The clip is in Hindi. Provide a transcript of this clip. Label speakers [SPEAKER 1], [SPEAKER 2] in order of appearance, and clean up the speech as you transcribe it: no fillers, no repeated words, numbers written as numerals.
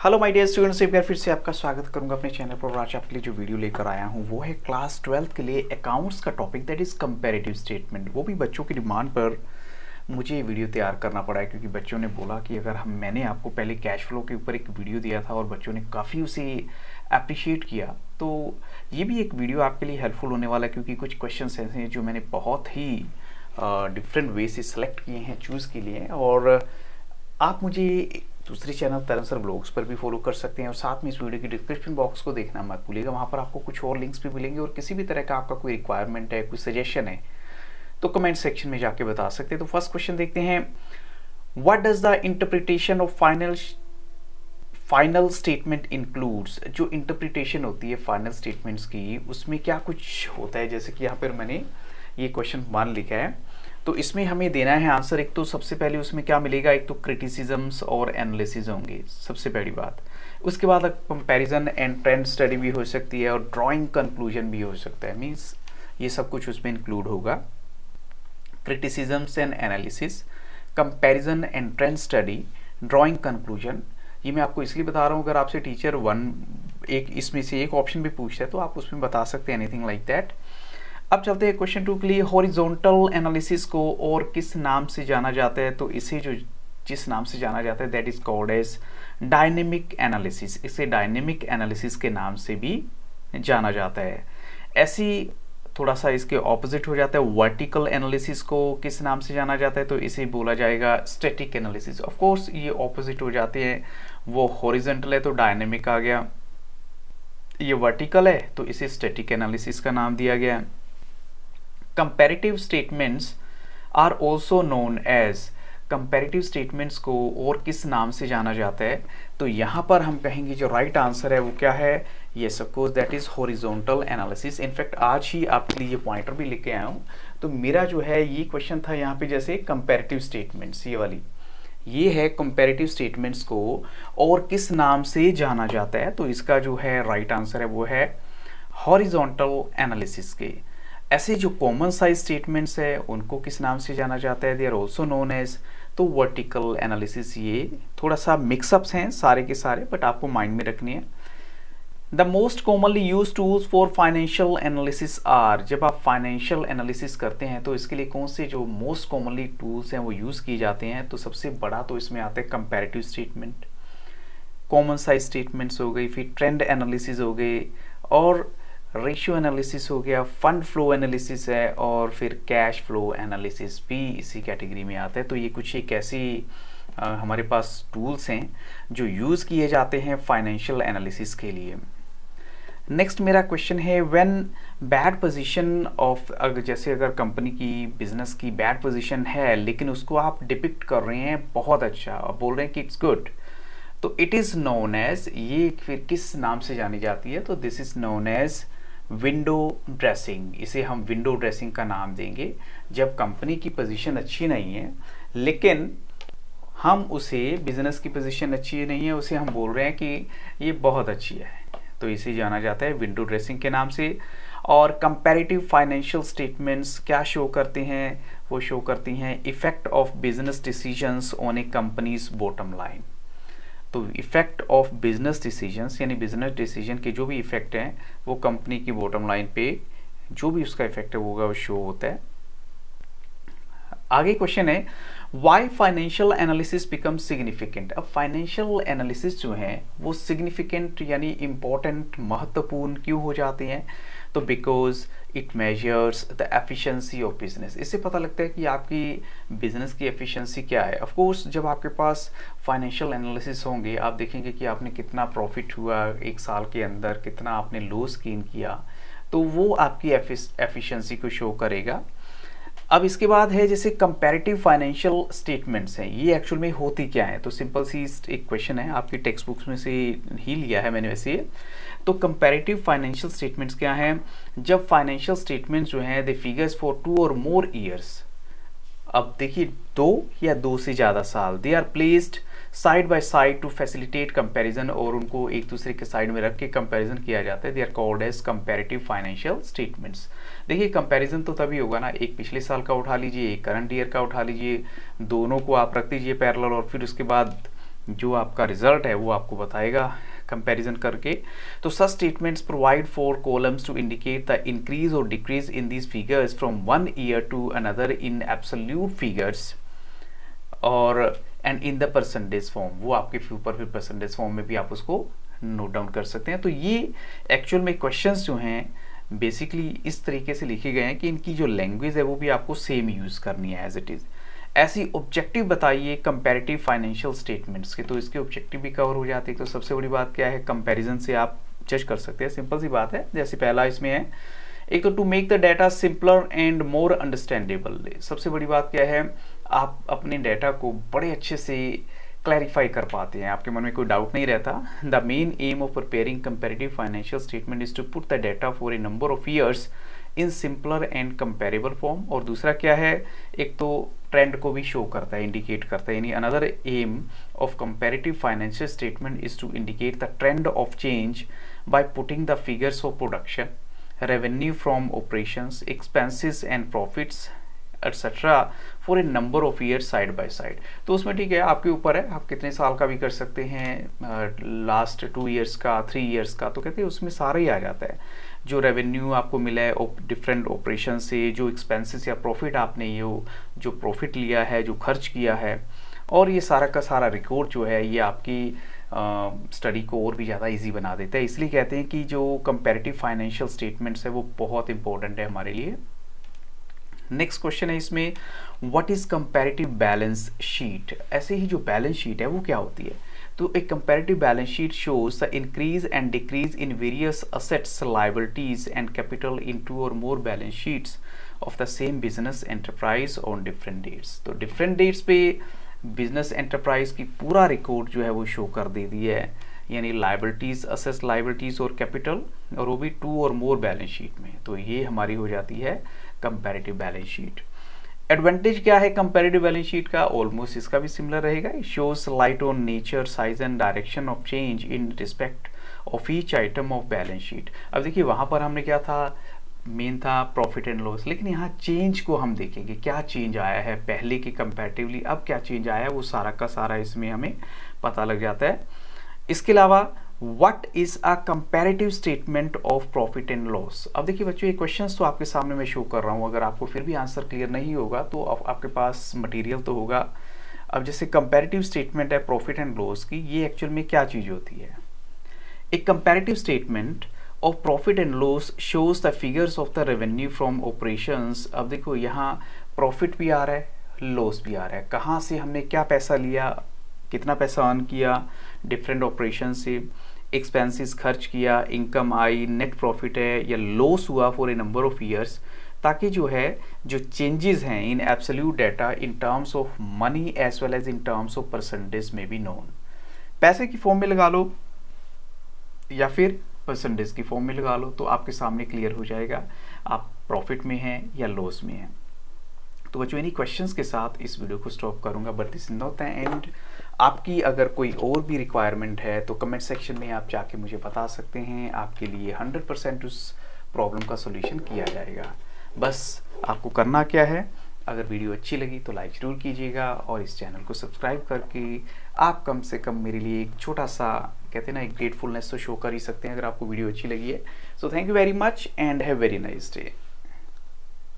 [SPEAKER 1] हेलो माय डियर स्टूडेंट्स, एक बार फिर से आपका स्वागत करूंगा अपने चैनल पर। और आज आपके लिए जो वीडियो लेकर आया हूं वो है क्लास 12th के लिए अकाउंट्स का topic, that is comparative statement. वो भी बच्चों की डिमांड पर मुझे ये वीडियो तैयार करना पड़ा है, क्योंकि बच्चों ने बोला कि अगर मैंने आपको पहले कैश फ्लो के ऊपर एक वीडियो दिया था और बच्चों ने काफ़ी उसे अप्रिशिएट किया, तो ये भी एक वीडियो आपके लिए हेल्पफुल होने वाला है, क्योंकि कुछ क्वेश्चन ऐसे हैं जो मैंने बहुत ही डिफरेंट वे से सिलेक्ट किए हैं, चूज़ के लिए। और आप मुझे दूसरे चैनल तरन सर ब्लॉग्स पर भी फॉलो कर सकते हैं, और साथ में इस वीडियो की डिस्क्रिप्शन बॉक्स को देखना मत भूलिएगा, वहाँ पर आपको कुछ और लिंक्स भी मिलेंगे। और किसी भी तरह का आपका कोई रिक्वायरमेंट है, कोई सजेशन है, तो कमेंट सेक्शन में जाके बता सकते हैं। तो फर्स्ट क्वेश्चन देखते हैं, what does the interpretation of final statement includes. जो इंटरप्रिटेशन होती है फाइनल स्टेटमेंट्स की, उसमें क्या कुछ होता है। जैसे कि यहाँ पर मैंने ये क्वेश्चन 1 लिखा है, तो इसमें हमें देना है आंसर। एक तो सबसे पहले उसमें क्या मिलेगा, एक तो क्रिटिसिज्म्स और एनालिसिस होंगे, सबसे पहली बात। उसके बाद कंपैरिजन एंड ट्रेंड स्टडी भी हो सकती है, और ड्राइंग कंक्लूजन भी हो सकता है। मींस ये सब कुछ उसमें इंक्लूड होगा। Criticisms and analysis, comparison and trend study, drawing conclusion. ये मैं आपको इसलिए बता रहा हूँ, अगर आपसे टीचर एक इसमें से एक ऑप्शन भी पूछता है तो आप उसमें बता सकते हैं एनीथिंग लाइक दैट। अब चलते हैं क्वेश्चन 2 के लिए। हॉरिजॉन्टल एनालिसिस को और किस नाम से जाना जाता है, तो इसे जिस नाम से जाना जाता है that is called as dynamic analysis. इसे डायनेमिक एनालिसिस के नाम से भी जाना जाता है। ऐसी थोड़ा सा इसके ऑपोजिट हो जाता है। वर्टिकल एनालिसिस को किस नाम से जाना जाता है, तो इसे बोला जाएगा स्टैटिक एनालिसिस। ऑफ कोर्स ये ऑपोजिट हो जाते हैं, वो हॉरिजॉन्टल है तो डायनेमिक आ गया, ये वर्टिकल है तो इसे स्टैटिक एनालिसिस का नाम दिया गया। Comparative statements are also known as. Comparative statements को और किस नाम से जाना जाता है, तो यहाँ पर हम कहेंगे जो राइट आंसर है वो क्या है, yes of course that is horizontal analysis. In fact आज ही आपके लिए ये पॉइंटर भी लेके आया हूँ। तो मेरा जो है ये क्वेश्चन था यहाँ पे, जैसे कंपैरेटिव स्टेटमेंट्स, ये वाली ये है कंपैरेटिव स्टेटमेंट्स को और किस नाम से जाना जाता है, तो इसका जो है राइट आंसर है वो है हॉरिजॉन्टल एनालिसिस के। ऐसे जो कॉमन साइज स्टेटमेंट्स है उनको किस नाम से जाना जाता है, they are also known as तो वर्टिकल एनालिसिस। ये थोड़ा सा मिक्सअप्स हैं सारे के सारे, बट आपको माइंड में रखनी है। The most commonly use tools for financial analysis are. जब आप फाइनेंशियल एनालिसिस करते हैं तो इसके लिए कौन से जो मोस्ट कॉमनली टूल्स हैं वो यूज किए जाते हैं, तो सबसे बड़ा तो इसमें आता है comparative statement, common size statements हो गई, फिर ट्रेंड एनालिसिस हो गए, और रेशियो एनालिसिस हो गया, फंड फ्लो एनालिसिस है, और फिर कैश फ्लो एनालिसिस भी इसी कैटेगरी में आता है। तो ये कुछ एक ऐसी हमारे पास टूल्स हैं जो यूज़ किए जाते हैं फाइनेंशियल एनालिसिस के लिए। नेक्स्ट मेरा क्वेश्चन है, व्हेन बैड पोजीशन ऑफ, जैसे अगर कंपनी की बिजनेस की बैड पोजीशन है लेकिन उसको आप डिपिक्ट कर रहे हैं बहुत अच्छा और बोल रहे हैं कि इट्स गुड, तो इट इज़ नोन एज, ये फिर किस नाम से जानी जाती है, तो this is known as window dressing. इसे हम विंडो ड्रेसिंग का नाम देंगे। जब कंपनी की पोजीशन अच्छी नहीं है लेकिन हम उसे, बिजनेस की पोजीशन अच्छी नहीं है, उसे हम बोल रहे हैं कि ये बहुत अच्छी है, तो इसे जाना जाता है विंडो ड्रेसिंग के नाम से। और कंपैरेटिव फाइनेंशियल स्टेटमेंट्स क्या शो करते हैं, वो शो करती हैं effect of business decisions on A companies bottom line. तो इफेक्ट ऑफ बिजनेस डिसीजंस, यानी बिजनेस डिसीजन के जो भी इफेक्ट हैं वो कंपनी की बॉटम लाइन पे जो भी उसका इफेक्ट है वो शो होता है। आगे क्वेश्चन है, why financial analysis become significant. अब फाइनेंशियल एनालिसिस जो है वो सिग्निफिकेंट यानी इंपॉर्टेंट, महत्वपूर्ण क्यों हो जाते हैं, तो because it measures the efficiency of business. इससे पता लगता है कि आपकी बिजनेस की एफिशिएंसी क्या है। ऑफ कोर्स जब आपके पास फाइनेंशियल एनालिसिस होंगे, आप देखेंगे कि आपने कितना प्रॉफिट हुआ एक साल के अंदर, कितना आपने लॉस गेन किया, तो वो आपकी एफिशिएंसी को शो करेगा। अब इसके बाद है जैसे कंपैरेटिव फाइनेंशियल स्टेटमेंट्स हैं, ये एक्चुअल में होती क्या है, तो सिंपल सी एक क्वेश्चन है, आपकी टेक्स्ट बुक्स में से ही लिया है मैंने वैसे। तो कंपैरेटिव फाइनेंशियल स्टेटमेंट्स क्या हैं, जब फाइनेंशियल स्टेटमेंट्स जो हैं दे फिगर्स फॉर 2 और मोर ईयर्स। अब देखिए 2 या 2 से ज़्यादा साल, they are placed side by side to facilitate comparison, और उनको एक दूसरे के साइड में रख के कंपैरिजन किया जाता है, they are called as comparative financial statements. देखिए कंपैरिजन तो तभी होगा ना, एक पिछले साल का उठा लीजिए, एक करंट ईयर का उठा लीजिए, दोनों को आप रख दीजिए पैरेलल, और फिर उसके बाद जो आपका रिजल्ट है वो आपको बताएगा कंपैरिजन करके। तो such statements provide for columns to indicate the increase और decrease in these figures from one year to another in absolute figures और and in the percentage form, वो आपके ऊपर फिर परसेंटेज फॉर्म में भी आप उसको नोट डाउन कर सकते हैं। तो ये एक्चुअल में क्वेश्चंस जो हैं बेसिकली इस तरीके से लिखे गए हैं कि इनकी जो लैंग्वेज है वो भी आपको सेम यूज़ करनी है एज इट इज़। ऐसी ऑब्जेक्टिव बताइए कंपैरेटिव फाइनेंशियल स्टेटमेंट्स के, तो इसके ऑब्जेक्टिव भी कवर हो जाते हैं। तो सबसे बड़ी बात क्या है, कंपैरिजन से आप जज कर सकते हैं, सिंपल सी बात है। जैसे पहला इसमें है, एक तो to make the data simpler and more understandable. सबसे बड़ी बात क्या है, आप अपने डाटा को बड़े अच्छे से क्लैरिफाई कर पाते हैं, आपके मन में कोई डाउट नहीं रहता। The main aim of preparing comparative financial statement is to put the data for a number of years in simpler and comparable form. और दूसरा क्या है, एक तो ट्रेंड को भी शो करता है, इंडिकेट करता है। यानी another aim of comparative financial statement is to indicate the trend of change by putting the figures of production, revenue from operations, expenses and profits etcetera for a number of years side by side. तो उसमें ठीक है, आपके ऊपर है, आप कितने साल का भी कर सकते हैं, लास्ट 2 ईयर्स का, 3 ईयर्स का, तो कहते हैं उसमें सारा ही आ जाता है। जो रेवेन्यू आपको मिला है डिफरेंट ऑपरेशन से, जो एक्सपेंसेस या प्रॉफिट आपने ये जो प्रॉफिट लिया है, जो खर्च किया है, और ये सारा का सारा रिकॉर्ड जो है ये आपकी स्टडी को और भी ज़्यादा इजी बना देता है। इसलिए कहते हैं कि जो कंपैरेटिव फाइनेंशियल स्टेटमेंट्स है वो बहुत इंपॉर्टेंट है हमारे लिए। नेक्स्ट क्वेश्चन है इसमें, what is comparative balance sheet. ऐसे ही जो बैलेंस शीट है वो क्या होती है, तो एक comparative balance sheet shows the increase and decrease in various assets, liabilities and capital in 2 और more balance sheets of the same business enterprise on different dates. तो डिफरेंट डेट्स पे बिजनेस एंटरप्राइज की पूरा रिकॉर्ड जो है वो शो कर दे दी है, यानी लायबिलिटीज, असेट्स, लायबिलिटीज और कैपिटल, और वो भी 2 और मोर बैलेंस शीट में। तो ये हमारी हो जाती है कंपैरेटिव बैलेंस शीट। एडवांटेज क्या है कंपैरेटिव बैलेंस शीट का, ऑलमोस्ट इसका भी सिमिलर रहेगा। It shows light on nature, size and direction of change in respect of each item of balance sheet. अब देखिए वहां पर हमने क्या था, मेन था प्रॉफिट एंड लॉस, लेकिन यहाँ चेंज को हम देखेंगे, क्या चेंज आया है पहले के कंपैरेटिवली, अब क्या चेंज आया है, वो सारा का सारा इसमें हमें पता लग जाता है। इसके अलावा what is a comparative statement of profit and loss. अब देखिए बच्चों, ये क्वेश्चंस तो आपके सामने मैं शो कर रहा हूँ, अगर आपको फिर भी आंसर क्लियर नहीं होगा तो आपके पास मटेरियल तो होगा। अब जैसे कंपैरेटिव स्टेटमेंट है प्रॉफिट एंड लॉस की, ये एक्चुअल में क्या चीज़ होती है। एक comparative statement of profit and loss shows the figures of the revenue from operations. अब देखो यहाँ प्रॉफिट भी आ रहा है, लॉस भी आ रहा है, कहाँ से हमने क्या पैसा लिया, कितना पैसा अर्न किया डिफरेंट ऑपरेशन से, एक्सपेंसेस खर्च किया, इनकम आई, नेट प्रॉफिट है या लॉस हुआ for a number of years, ताकि जो है जो चेंजेस हैं in absolute data in terms of money as well as in terms of percentage में भी नोन। पैसे की फॉर्म में लगा लो या फिर परसेंटेज की फॉर्म में लगा लो, तो आपके सामने क्लियर हो जाएगा आप प्रॉफिट में हैं या लॉस में हैं। तो बच्चों इन्हीं क्वेश्चंस के साथ इस वीडियो को स्टॉप करूंगा, but this is not the end. आपकी अगर कोई और भी रिक्वायरमेंट है तो कमेंट सेक्शन में आप जाके मुझे बता सकते हैं, आपके लिए 100% उस प्रॉब्लम का सोल्यूशन किया जाएगा। बस आपको करना क्या है, अगर वीडियो अच्छी लगी तो लाइक ज़रूर कीजिएगा और इस चैनल को सब्सक्राइब करके आप कम से कम मेरे लिए एक छोटा सा, कहते हैं ना, एक ग्रेटफुलनेस तो शो कर ही सकते हैं अगर आपको वीडियो अच्छी लगी है। So thank you very much and have very nice day.